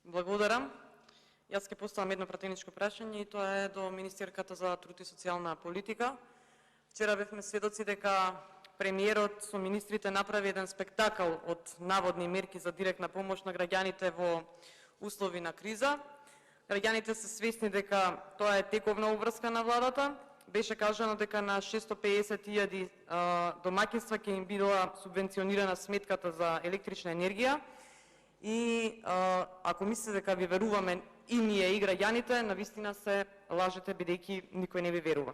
Благодарам. Јас ќе поставам едно пратеничко прашање и тоа е до министерката за труд и социјална политика. Вчера бевме сведоци дека премиерот со министрите направи еден спектакл од наводни мерки за директна помош на граѓаните во услови на криза. Граѓаните се свесни дека тоа е тековна обврска на владата. Беше кажано дека на 650.000 домаќинства ќе им била субвенционирана сметката за електрична енергија. И ако мислите дека ви веруваме и ние и граѓаните, навистина се лажете, бидејќи никој не ви верува.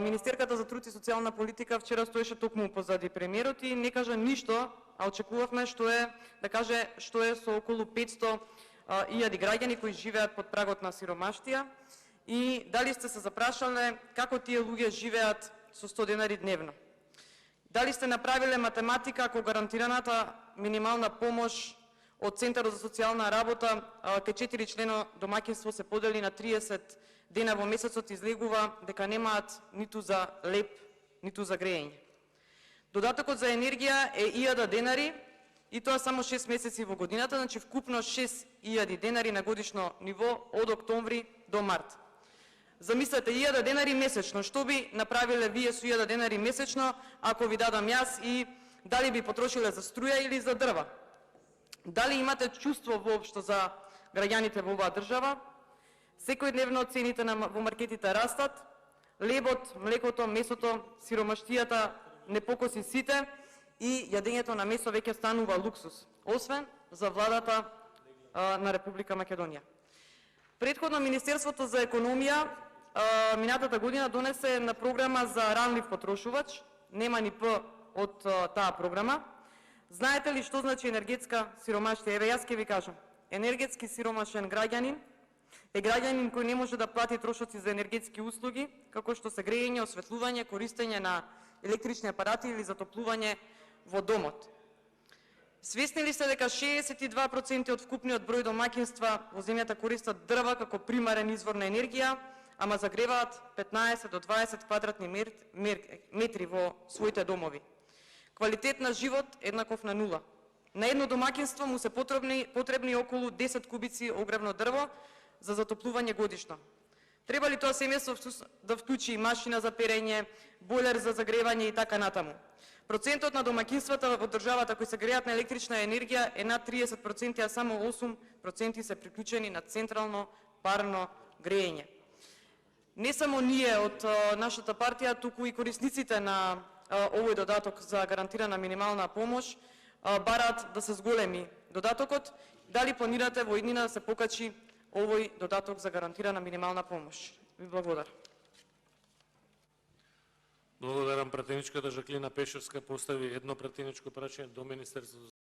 Министерката за труд и социјална политика вчера стоеше токму позади премиерот и не кажа ништо, а очекувавме да каже што е со околу 500.000 граѓани кои живеат под прагот на сиромаштија и дали сте се запрашале како тие луѓе живеат со 100 денари дневно. Дали сте направиле математика ако гарантираната минимална помош од Центарот за социјална работа кај 4 члено домаќинство се подели на 30 дена во месецот, излегува дека немаат ниту за леп, ниту за грејење. Додатокот за енергија е 1000 денари и тоа само 6 месеци во годината, значи вкупно 6000 денари на годишно ниво од октомври до март. Замислете, 1000 денари месечно. Што би направиле вие со 1000 денари месечно, ако ви дадам јас, и дали би потрошиле за струја или за дрва? Дали имате чувство воопшто за граѓаните во оваа држава? Секојдневно цените во маркетите растат, лебот, млекото, месото, сиромаштијата не покоси сите и јадењето на месо веќе станува луксус, освен за владата на Република Македонија. Претходно Министерството за економија минатата година донесе една програма за ранлив потрошувач, нема ни П од таа програма. Знаете ли што значи енергетска сиромаштија? Еве јас ќе ви кажам. Енергетски сиромашен граѓанин е граѓанин кој не може да плати трошоци за енергетски услуги, како што се грејење, осветлување, користење на електрични апарати или затоплување во домот. Свесни ли сте дека 62% од вкупниот број домаќинства во земјата користат дрва како примарен извор на енергија, ама загреваат 15 до 20 квадратни метри во своите домови? Квалитет на живот еднаков на нула. На едно домаќинство му се потребни околу 10 кубици огревно дрво за затоплување годишно. Треба ли тоа семејство да вклучи машина за перење, бойлер за загревање и така натаму? Процентот на домаќинствата во државата кои се греат на електрична енергија е над 30%, а само 8% се приклучени на централно парно грејење. Не само ние од нашата партија, туку и корисниците на овој додаток за гарантирана минимална помош бараат да се зголеми додатокот. Дали планирате во иднина да се покачи овој додаток за гарантирана минимална помош? Ви благодарам. Благодарам. Пратеничката Жаклина Пешевска постави едно пратеничко прашање до Министерството